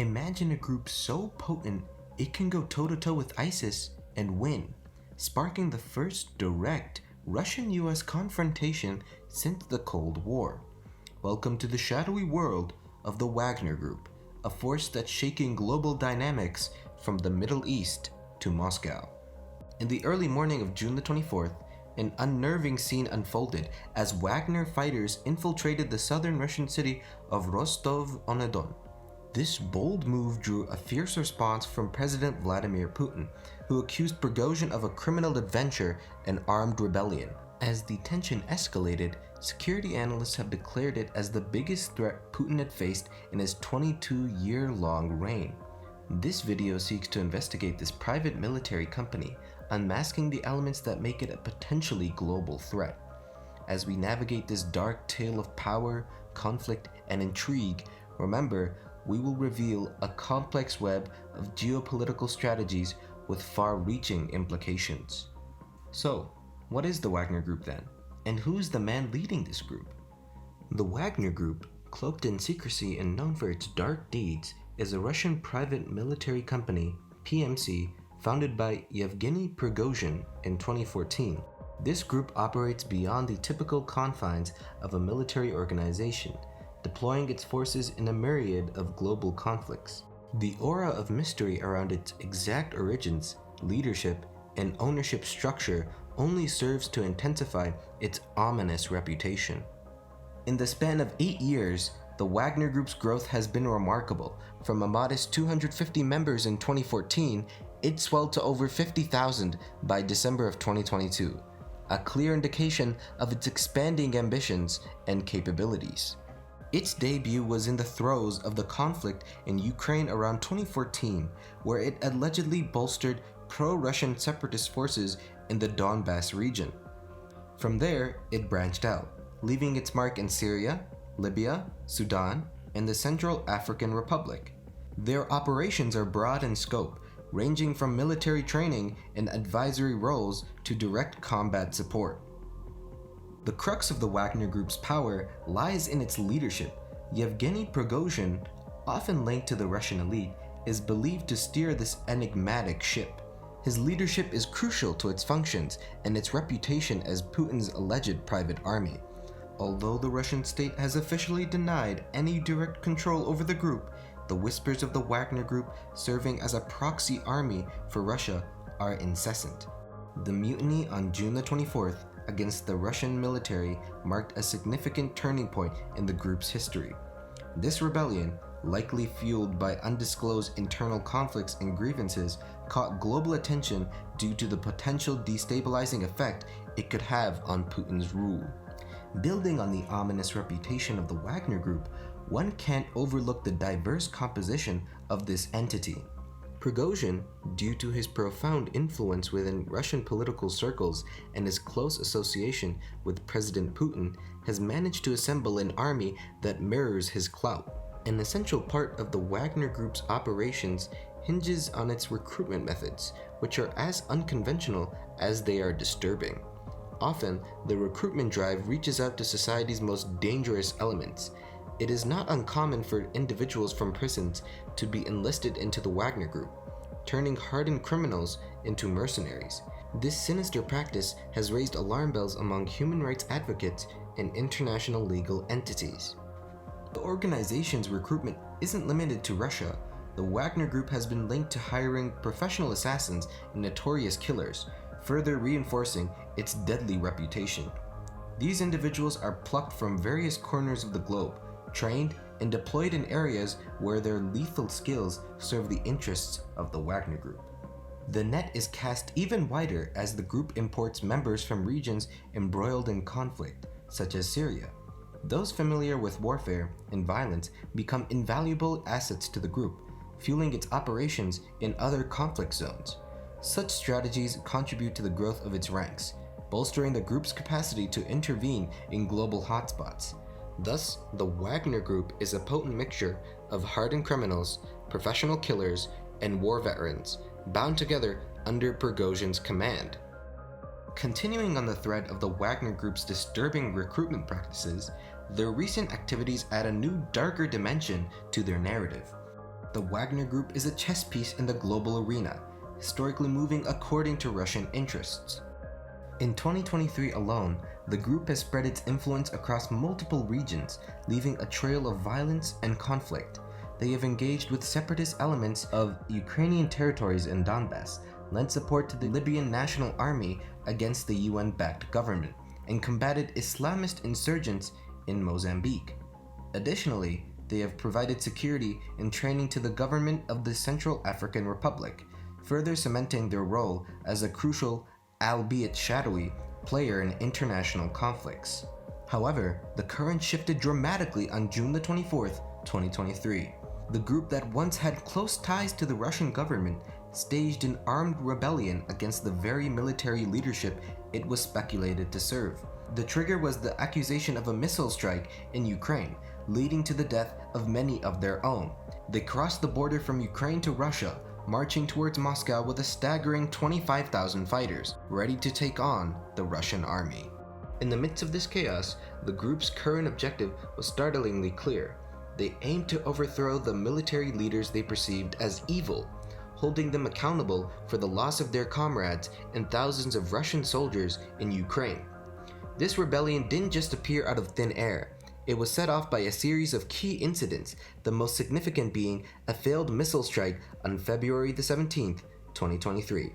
Imagine a group so potent it can go toe-to-toe with ISIS and win, sparking the first direct Russian-US confrontation since the Cold War. Welcome to the shadowy world of the Wagner Group, a force that's shaking global dynamics from the Middle East to Moscow. In the early morning of June the 24th, an unnerving scene unfolded as Wagner fighters infiltrated the southern Russian city of Rostov-on-Don. This bold move drew a fierce response from President Vladimir Putin, who accused Prigozhin of a criminal adventure and armed rebellion. As the tension escalated, security analysts have declared it as the biggest threat Putin had faced in his 22-year-long reign. This video seeks to investigate this private military company, unmasking the elements that make it a potentially global threat. As we navigate this dark tale of power, conflict, and intrigue, remember, we will reveal a complex web of geopolitical strategies with far-reaching implications. So, what is the Wagner Group then? And who's the man leading this group? The Wagner Group, cloaked in secrecy and known for its dark deeds, is a Russian private military company, PMC, founded by Yevgeny Prigozhin in 2014. This group operates beyond the typical confines of a military organization, deploying its forces in a myriad of global conflicts. The aura of mystery around its exact origins, leadership, and ownership structure only serves to intensify its ominous reputation. In the span of 8 years, the Wagner Group's growth has been remarkable. From a modest 250 members in 2014, it swelled to over 50,000 by December of 2022, a clear indication of its expanding ambitions and capabilities. Its debut was in the throes of the conflict in Ukraine around 2014, where it allegedly bolstered pro-Russian separatist forces in the Donbass region. From there, it branched out, leaving its mark in Syria, Libya, Sudan, and the Central African Republic. Their operations are broad in scope, ranging from military training and advisory roles to direct combat support. The crux of the Wagner Group's power lies in its leadership. Yevgeny Prigozhin, often linked to the Russian elite, is believed to steer this enigmatic ship. His leadership is crucial to its functions and its reputation as Putin's alleged private army. Although the Russian state has officially denied any direct control over the group, the whispers of the Wagner Group serving as a proxy army for Russia are incessant. The mutiny on June the 24th against the Russian military marked a significant turning point in the group's history. This rebellion, likely fueled by undisclosed internal conflicts and grievances, caught global attention due to the potential destabilizing effect it could have on Putin's rule. Building on the ominous reputation of the Wagner Group, one can't overlook the diverse composition of this entity. Prigozhin, due to his profound influence within Russian political circles and his close association with President Putin, has managed to assemble an army that mirrors his clout. An essential part of the Wagner Group's operations hinges on its recruitment methods, which are as unconventional as they are disturbing. Often, the recruitment drive reaches out to society's most dangerous elements. It is not uncommon for individuals from prisons to be enlisted into the Wagner Group, turning hardened criminals into mercenaries. This sinister practice has raised alarm bells among human rights advocates and international legal entities. The organization's recruitment isn't limited to Russia. The Wagner Group has been linked to hiring professional assassins and notorious killers, further reinforcing its deadly reputation. These individuals are plucked from various corners of the globe, trained and deployed in areas where their lethal skills serve the interests of the Wagner Group. The net is cast even wider as the group imports members from regions embroiled in conflict, such as Syria. Those familiar with warfare and violence become invaluable assets to the group, fueling its operations in other conflict zones. Such strategies contribute to the growth of its ranks, bolstering the group's capacity to intervene in global hotspots. Thus, the Wagner Group is a potent mixture of hardened criminals, professional killers, and war veterans, bound together under Prigozhin's command. Continuing on the thread of the Wagner Group's disturbing recruitment practices, their recent activities add a new, darker dimension to their narrative. The Wagner Group is a chess piece in the global arena, historically moving according to Russian interests. In 2023 alone, the group has spread its influence across multiple regions, leaving a trail of violence and conflict. They have engaged with separatist elements of Ukrainian territories in Donbass, lent support to the Libyan National Army against the UN-backed government, and combated Islamist insurgents in Mozambique. Additionally, they have provided security and training to the government of the Central African Republic, further cementing their role as a crucial, albeit shadowy, player in international conflicts. However, the current shifted dramatically on June 24, 2023. The group that once had close ties to the Russian government staged an armed rebellion against the very military leadership it was speculated to serve. The trigger was the accusation of a missile strike in Ukraine, leading to the death of many of their own. They crossed the border from Ukraine to Russia, marching towards Moscow with a staggering 25,000 fighters, ready to take on the Russian army. In the midst of this chaos, the group's current objective was startlingly clear. They aimed to overthrow the military leaders they perceived as evil, holding them accountable for the loss of their comrades and thousands of Russian soldiers in Ukraine. This rebellion didn't just appear out of thin air. It was set off by a series of key incidents, the most significant being a failed missile strike on February 17, 2023.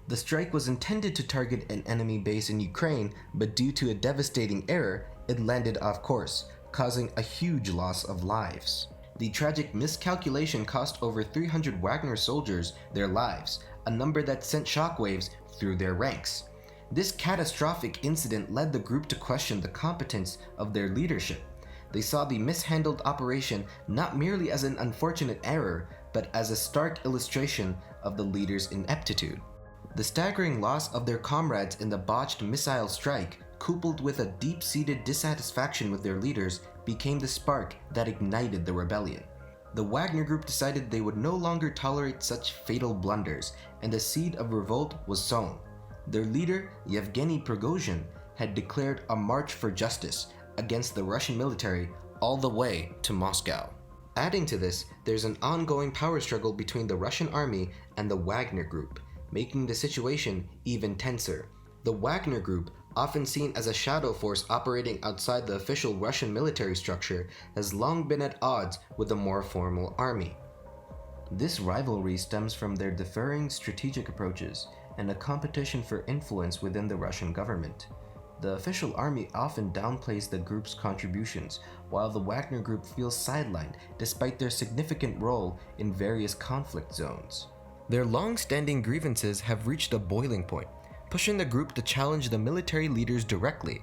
The strike was intended to target an enemy base in Ukraine, but due to a devastating error, it landed off course, causing a huge loss of lives. The tragic miscalculation cost over 300 Wagner soldiers their lives, a number that sent shockwaves through their ranks. This catastrophic incident led the group to question the competence of their leadership. They saw the mishandled operation not merely as an unfortunate error, but as a stark illustration of the leader's ineptitude. The staggering loss of their comrades in the botched missile strike, coupled with a deep-seated dissatisfaction with their leaders, became the spark that ignited the rebellion. The Wagner Group decided they would no longer tolerate such fatal blunders, and the seed of revolt was sown. Their leader, Yevgeny Prigozhin, had declared a march for justice against the Russian military all the way to Moscow. Adding to this, there's an ongoing power struggle between the Russian army and the Wagner Group, making the situation even tenser. The Wagner Group, often seen as a shadow force operating outside the official Russian military structure, has long been at odds with a more formal army. This rivalry stems from their differing strategic approaches and a competition for influence within the Russian government. The official army often downplays the group's contributions, while the Wagner Group feels sidelined despite their significant role in various conflict zones. Their long-standing grievances have reached a boiling point, pushing the group to challenge the military leaders directly.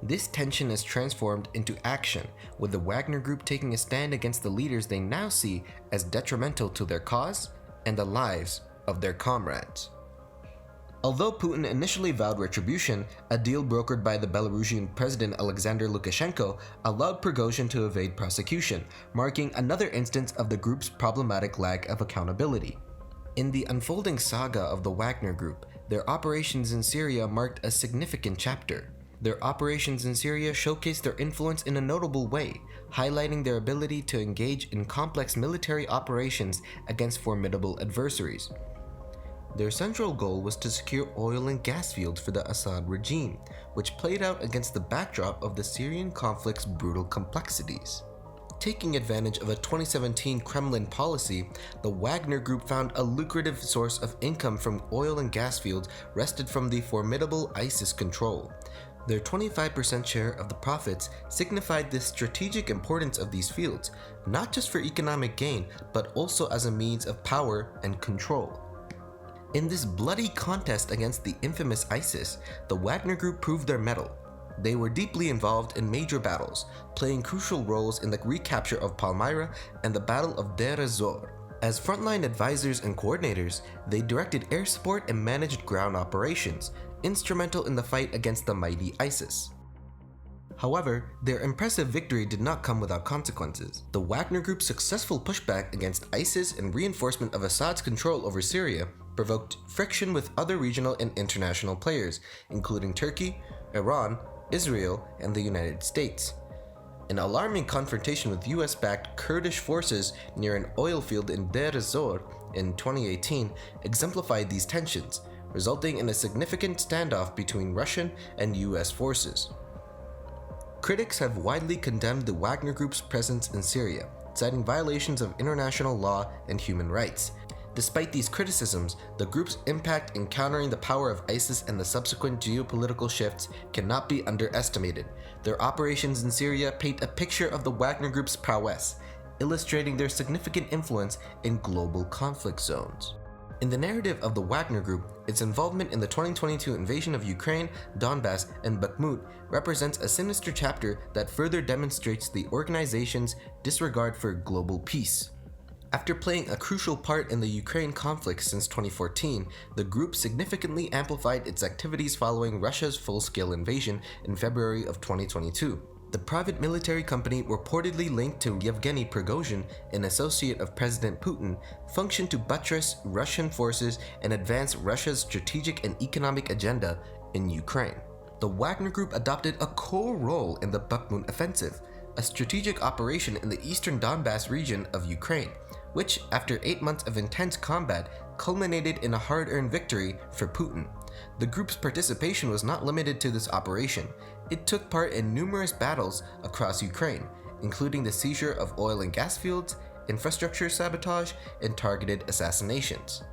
This tension has transformed into action, with the Wagner Group taking a stand against the leaders they now see as detrimental to their cause and the lives of their comrades. Although Putin initially vowed retribution, a deal brokered by the Belarusian President Alexander Lukashenko allowed Prigozhin to evade prosecution, marking another instance of the group's problematic lack of accountability. In the unfolding saga of the Wagner Group, their operations in Syria marked a significant chapter. Their operations in Syria showcased their influence in a notable way, highlighting their ability to engage in complex military operations against formidable adversaries. Their central goal was to secure oil and gas fields for the Assad regime, which played out against the backdrop of the Syrian conflict's brutal complexities. Taking advantage of a 2017 Kremlin policy, the Wagner Group found a lucrative source of income from oil and gas fields wrested from the formidable ISIS control. Their 25% share of the profits signified the strategic importance of these fields, not just for economic gain, but also as a means of power and control. In this bloody contest against the infamous ISIS, the Wagner Group proved their mettle. They were deeply involved in major battles, playing crucial roles in the recapture of Palmyra and the Battle of Deir ez-Zor. As frontline advisors and coordinators, they directed air support and managed ground operations, instrumental in the fight against the mighty ISIS. However, their impressive victory did not come without consequences. The Wagner Group's successful pushback against ISIS and reinforcement of Assad's control over Syria provoked friction with other regional and international players, including Turkey, Iran, Israel, and the United States. An alarming confrontation with US-backed Kurdish forces near an oil field in Deir ez-Zor in 2018 exemplified these tensions, resulting in a significant standoff between Russian and US forces. Critics have widely condemned the Wagner Group's presence in Syria, citing violations of international law and human rights. Despite these criticisms, the group's impact in countering the power of ISIS and the subsequent geopolitical shifts cannot be underestimated. Their operations in Syria paint a picture of the Wagner Group's prowess, illustrating their significant influence in global conflict zones. In the narrative of the Wagner Group, its involvement in the 2022 invasion of Ukraine, Donbass, and Bakhmut represents a sinister chapter that further demonstrates the organization's disregard for global peace. After playing a crucial part in the Ukraine conflict since 2014, the group significantly amplified its activities following Russia's full-scale invasion in February of 2022. The private military company reportedly linked to Yevgeny Prigozhin, an associate of President Putin, functioned to buttress Russian forces and advance Russia's strategic and economic agenda in Ukraine. The Wagner Group adopted a core role in the Bakhmut offensive, a strategic operation in the eastern Donbass region of Ukraine, which, after 8 months of intense combat, culminated in a hard-earned victory for Putin. The group's participation was not limited to this operation. It took part in numerous battles across Ukraine, including the seizure of oil and gas fields, infrastructure sabotage, and targeted assassinations.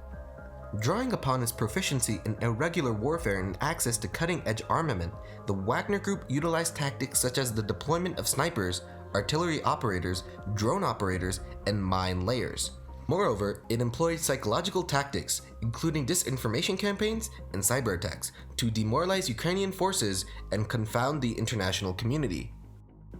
Drawing upon its proficiency in irregular warfare and access to cutting-edge armament, the Wagner Group utilized tactics such as the deployment of snipers, artillery operators, drone operators, and mine layers. Moreover, it employed psychological tactics, including disinformation campaigns and cyber attacks, to demoralize Ukrainian forces and confound the international community.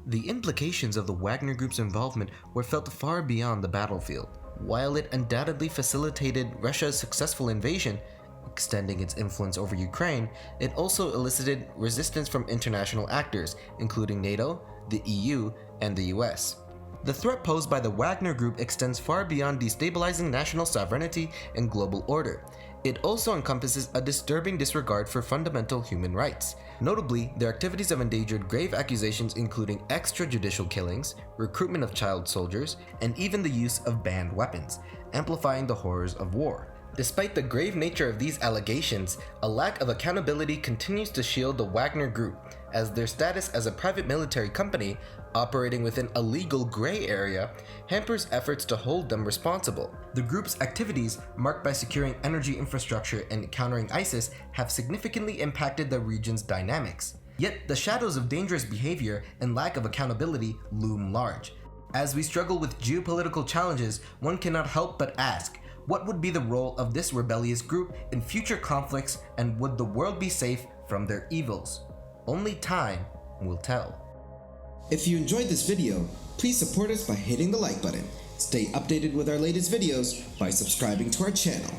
The implications of the Wagner Group's involvement were felt far beyond the battlefield. While it undoubtedly facilitated Russia's successful invasion, extending its influence over Ukraine, it also elicited resistance from international actors, including NATO, the EU, and the US. The threat posed by the Wagner Group extends far beyond destabilizing national sovereignty and global order. It also encompasses a disturbing disregard for fundamental human rights. Notably, their activities have endangered grave accusations including extrajudicial killings, recruitment of child soldiers, and even the use of banned weapons, amplifying the horrors of war. Despite the grave nature of these allegations, a lack of accountability continues to shield the Wagner Group, as their status as a private military company operating within a legal gray area hampers efforts to hold them responsible. The group's activities, marked by securing energy infrastructure and countering ISIS, have significantly impacted the region's dynamics. Yet the shadows of dangerous behavior and lack of accountability loom large. As we struggle with geopolitical challenges, one cannot help but ask, what would be the role of this rebellious group in future conflicts, and would the world be safe from their evils? Only time will tell. If you enjoyed this video, please support us by hitting the like button. Stay updated with our latest videos by subscribing to our channel.